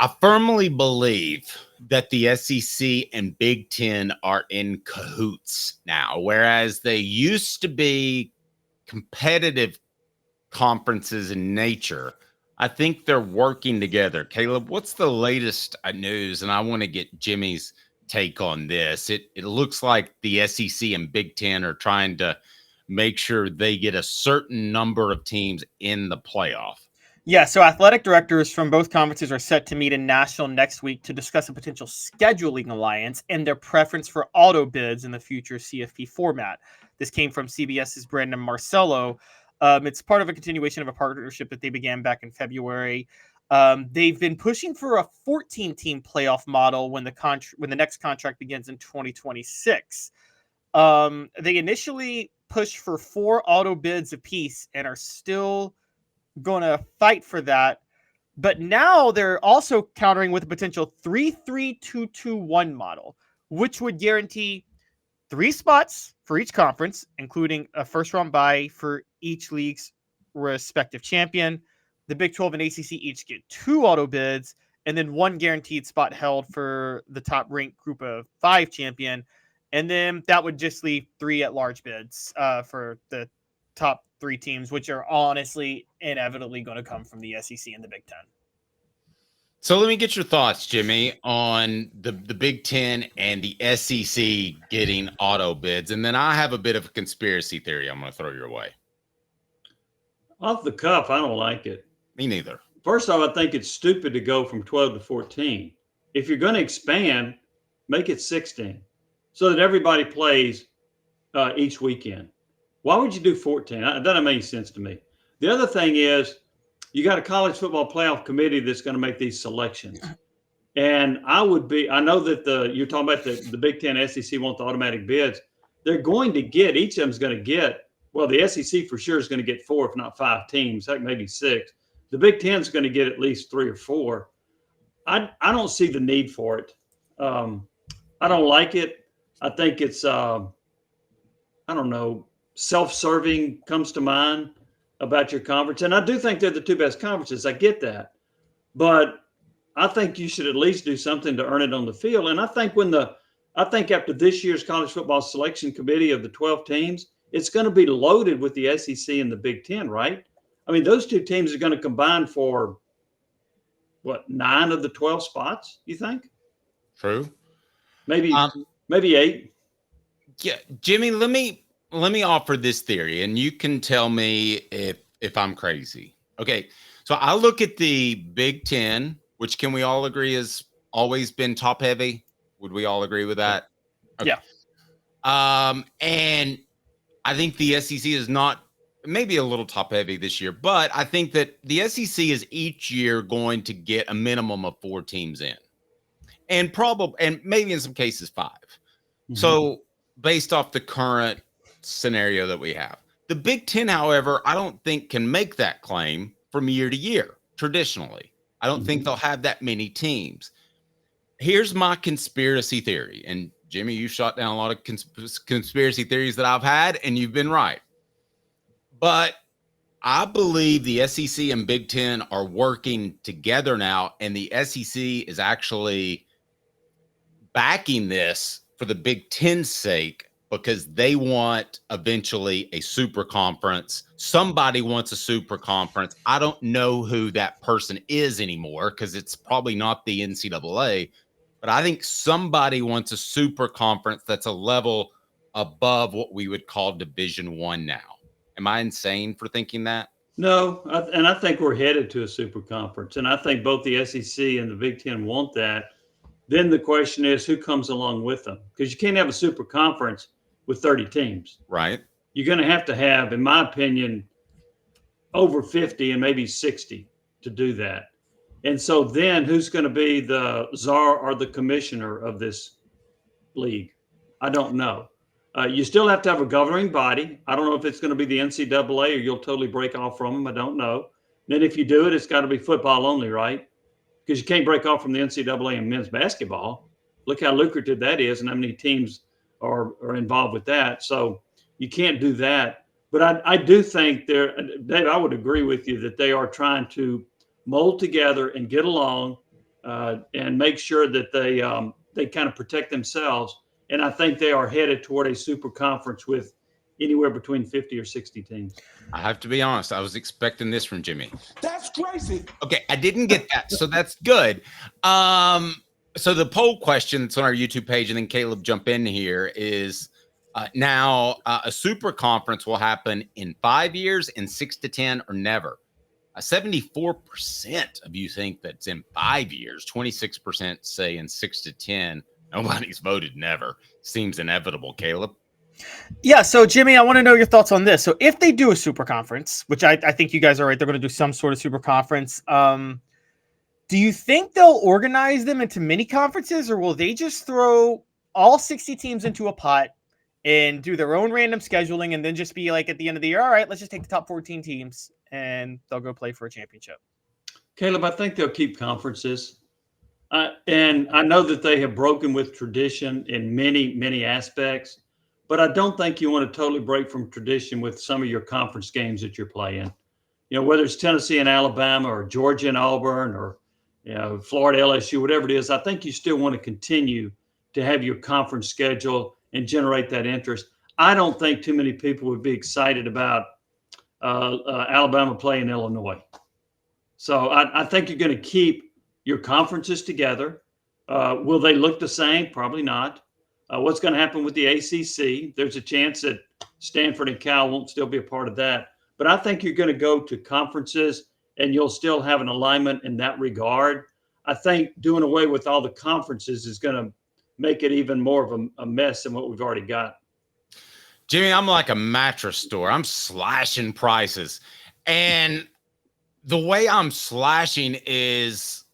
I firmly believe that the SEC and Big Ten are in cahoots now, whereas they used to be competitive conferences in nature. I think they're working together. Caleb, what's the latest news? And I want to get Jimmy's take on this. It looks like the SEC and Big Ten are trying to make sure they get a certain number of teams in the playoff. Yeah, so athletic directors from both conferences are set to meet in Nashville next week to discuss a potential scheduling alliance and their preference for auto bids in the future CFP format. This came from CBS's Brandon Marcello. It's part of a continuation of a partnership that they began back in February. They've been pushing for a 14-team playoff model when the next contract begins in 2026. They initially pushed for 4 auto bids apiece and are still going to fight for that. But now they're also countering with a potential 3-3-2-2-1 model, which would guarantee 3 spots for each conference, including a first-round bye for each league's respective champion. The Big 12 and ACC each get 2 auto bids, and then 1 guaranteed spot held for the top-ranked group of 5 champion. And then that would just leave 3 at-large bids for the top 3 teams, which are honestly inevitably going to come from the SEC and the Big Ten. So let me get your thoughts, Jimmy, on the Big Ten and the SEC getting auto bids. And then I have a bit of a conspiracy theory I'm going to throw your way. Off the cuff, I don't like it. Me neither. First off, I think it's stupid to go from 12 to 14. If you're going to expand, make it 16 so that everybody plays each weekend. Why would you do 14? That doesn't make any sense to me. The other thing is you got a college football playoff committee that's going to make these selections. And I know that you're talking about the Big Ten, SEC want the automatic bids. They're going to get, each of them is going to get, well, the SEC for sure is going to get 4, if not 5 teams, heck, maybe 6. The Big Ten is going to get at least 3 or 4. I don't see the need for it. I don't like it. I think it's, I don't know, self-serving comes to mind about your conference. And I do think they're the 2 best conferences. I get that. But I think you should at least do something to earn it on the field. And I think after this year's college football selection committee of the 12 teams, it's going to be loaded with the SEC and the Big Ten, right? I mean, those 2 teams are going to combine for, 9 of the 12 spots, you think? True. Maybe 8. Yeah, Jimmy, let me offer this theory, and you can tell me if I'm crazy. Okay, so I look at the Big Ten, which can we all agree has always been top heavy? Would we all agree with that? Okay. Yeah. And I think the SEC is not maybe a little top heavy this year, but I think that the SEC is each year going to get a minimum of 4 teams in, and maybe in some cases 5. Mm-hmm. So based off the current scenario that we have, the Big Ten, however, I don't think can make that claim from year to year. Traditionally, I don't think they'll have that many teams. Here's my conspiracy theory, and Jimmy, you shot down a lot of conspiracy theories that I've had, and you've been right. But I believe the SEC and Big Ten are working together now, and the SEC is actually backing this for the Big Ten's sake because they want eventually a super conference. Somebody wants a super conference. I don't know who that person is anymore because it's probably not the NCAA, but I think somebody wants a super conference that's a level above what we would call Division I now. Am I insane for thinking that? No, and I think we're headed to a super conference, and I think both the SEC and the Big Ten want that. Then the question is, who comes along with them? Because you can't have a super conference with 30 teams. Right. You're going to have, in my opinion, over 50 and maybe 60 to do that. And so then who's going to be the czar or the commissioner of this league? I don't know. You still have to have a governing body. I don't know if it's going to be the NCAA or you'll totally break off from them. I don't know. Then if you do it, it's got to be football only, right? Because you can't break off from the NCAA in men's basketball. Look how lucrative that is and how many teams are involved with that. So you can't do that. But I do think Dave, I would agree with you that they are trying to mold together and get along and make sure that they kind of protect themselves. And I think they are headed toward a super conference with anywhere between 50 or 60 teams. I have to be honest. I was expecting this from Jimmy. That's crazy. Okay, I didn't get that, so that's good. So the poll question that's on our YouTube page, and then Caleb jump in here, is now a super conference will happen in 5 years, in 6 to 10, or never. 74% of you think that's in 5 years. 26% say in 6 to 10. Nobody's voted never. Seems inevitable, Caleb. Yeah, so Jimmy, I want to know your thoughts on this. So if they do a super conference, which I think you guys are right, they're going to do some sort of super conference. Do you think they'll organize them into mini conferences, or will they just throw all 60 teams into a pot and do their own random scheduling and then just be like at the end of the year, all right, let's just take the top 14 teams and they'll go play for a championship? Caleb, I think they'll keep conferences. And I know that they have broken with tradition in many, many aspects, but I don't think you want to totally break from tradition with some of your conference games that you're playing. You know, whether it's Tennessee and Alabama or Georgia and Auburn or, you know, Florida, LSU, whatever it is, I think you still want to continue to have your conference schedule and generate that interest. I don't think too many people would be excited about Alabama playing Illinois. So I think you're going to keep your conferences together. Will they look the same? Probably not. What's going to happen with the ACC? There's a chance that Stanford and Cal won't still be a part of that. But I think you're going to go to conferences and you'll still have an alignment in that regard. I think doing away with all the conferences is going to make it even more of a mess than what we've already got. Jimmy, I'm like a mattress store. I'm slashing prices. And the way I'm slashing is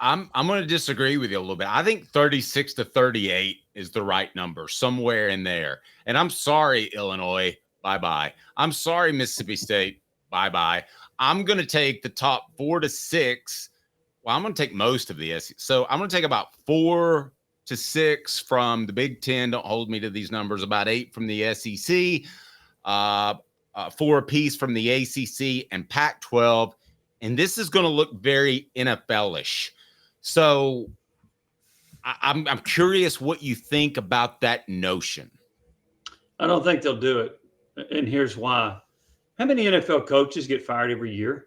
I'm going to disagree with you a little bit. I think 36 to 38 is the right number, somewhere in there. And I'm sorry, Illinois, bye-bye. I'm sorry, Mississippi State, bye-bye. I'm going to take the top 4 to 6. Well, I'm going to take most of the SEC. So I'm going to take about 4 to 6 from the Big Ten. Don't hold me to these numbers. About 8 from the SEC, 4 apiece from the ACC and Pac-12. And this is going to look very NFL-ish. So I'm curious what you think about that notion. I don't think they'll do it. And here's why. How many NFL coaches get fired every year?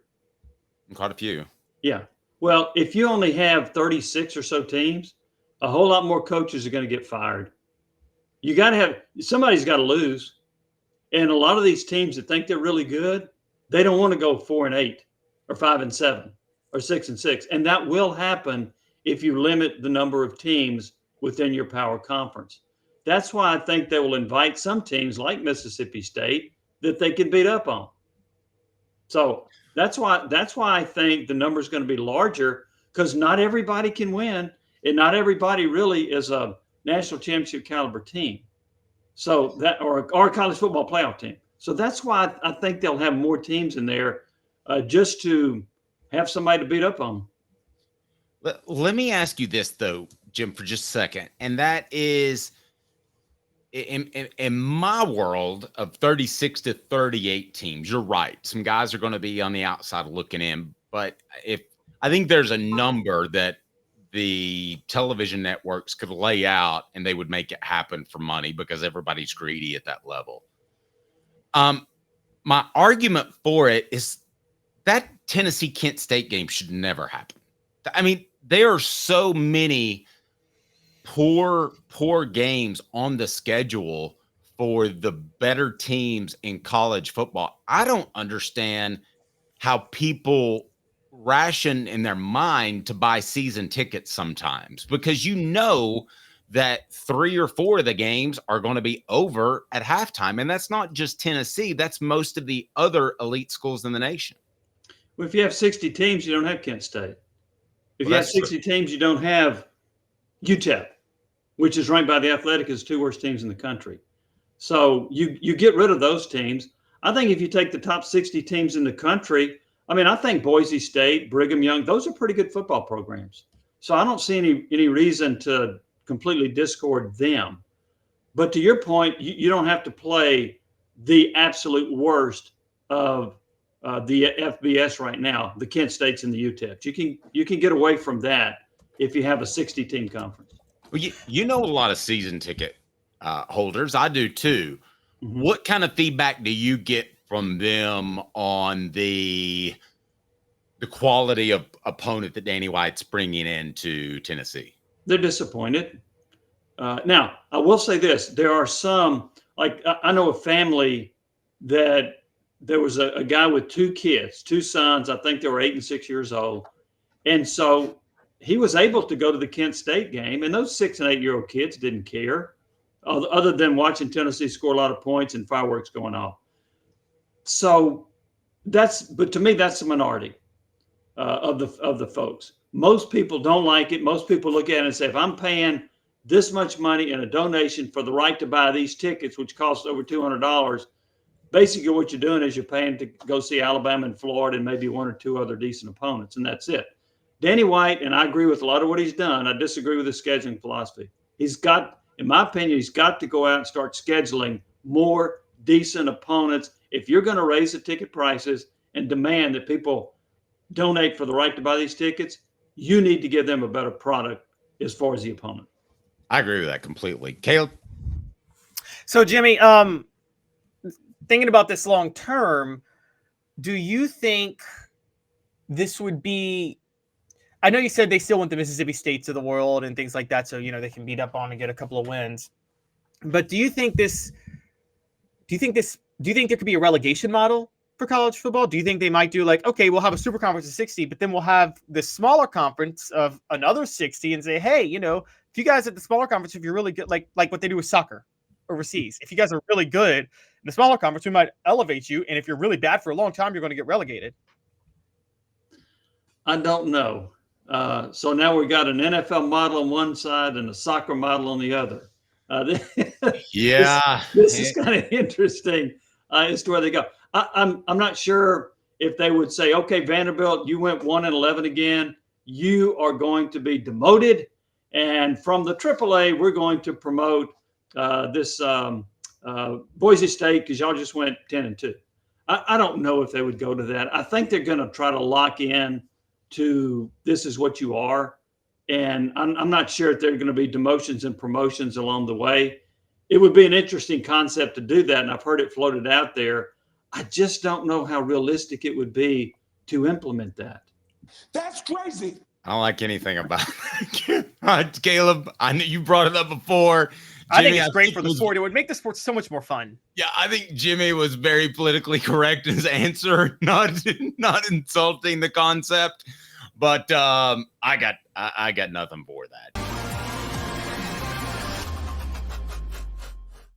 Quite a few. Yeah. Well, if you only have 36 or so teams, a whole lot more coaches are going to get fired. You got to have somebody's got to lose. And a lot of these teams that think they're really good, they don't want to go 4-8 or 5-7 or 6-6. And that will happen if you limit the number of teams within your power conference. That's why I think they will invite some teams like Mississippi State that they can beat up on. So that's why I think the number is going to be larger, because not everybody can win, and not everybody really is a national championship caliber team. So that or a college football playoff team. So that's why I think they'll have more teams in there just to have somebody to beat up on. Let me ask you this, though, Jim, for just a second. And that is, in my world of 36 to 38 teams, you're right. Some guys are going to be on the outside looking in. But I think there's a number that the television networks could lay out and they would make it happen for money because everybody's greedy at that level. My argument for it is that Tennessee-Kent State game should never happen. I mean, there are so many poor games on the schedule for the better teams in college football. I don't understand how people ration in their mind to buy season tickets sometimes, because you know that 3 or 4 of the games are going to be over at halftime. And that's not just Tennessee. That's most of the other elite schools in the nation. Well, if you have 60 teams, you don't have Kent State. If you have 60 teams, you don't have UTEP, which is ranked by The Athletic as 2 worst teams in the country. So you get rid of those teams. I think if you take the top 60 teams in the country, I mean, I think Boise State, Brigham Young, those are pretty good football programs. So I don't see any reason to completely discord them. But to your point, you don't have to play the absolute worst of the FBS right now, the Kent States and the UTEPs. You can get away from that if you have a 60-team conference. Well, you know a lot of season ticket holders. I do too. Mm-hmm. What kind of feedback do you get from them on the quality of opponent that Danny White's bringing into Tennessee? They're disappointed. Now, I will say this. There are some, like I know a family that there was a guy with two sons. I think they were 8 and 6 years old. And so he was able to go to the Kent State game, and those 6 and 8-year-old kids didn't care other than watching Tennessee score a lot of points and fireworks going off. So but to me, that's the minority of the folks. Most people don't like it. Most people look at it and say, if I'm paying this much money in a donation for the right to buy these tickets, which cost over $200, basically what you're doing is you're paying to go see Alabama and Florida and maybe 1 or 2 other decent opponents, and that's it. Danny White, and I agree with a lot of what he's done. I disagree with his scheduling philosophy. He's got, in my opinion, he's got to go out and start scheduling more decent opponents. If you're going to raise the ticket prices and demand that people donate for the right to buy these tickets, you need to give them a better product as far as the opponent. I agree with that completely. Caleb? So, Jimmy, thinking about this long term, do you think this would be, I know you said they still want the Mississippi States of the world and things like that, so, they can beat up on and get a couple of wins. But do you think there could be a relegation model for college football? Do you think they might do like, okay, we'll have a super conference of 60, but then we'll have this smaller conference of another 60 and say, hey, if you guys at the smaller conference, if you're really good, like what they do with soccer overseas, if you guys are really good in the smaller conference, we might elevate you. And if you're really bad for a long time, you're going to get relegated. I don't know. So now we've got an NFL model on one side and a soccer model on the other. Yeah. This is kind of interesting as to where they go. I'm not sure if they would say, okay, Vanderbilt, you went 1-11 again. You are going to be demoted. And from the AAA, we're going to promote this Boise State because y'all just went 10-2. I don't know if they would go to that. I think they're going to try to lock in to this is what you are. And I'm not sure if there are going to be demotions and promotions along the way. It would be an interesting concept to do that. And I've heard it floated out there. I just don't know how realistic it would be to implement that. That's crazy. I don't like anything about it. Caleb, I know you brought it up before. I think it's great for the sport. It would make the sport so much more fun. Yeah, I think Jimmy was very politically correct in his answer, not insulting the concept. But I got nothing for that.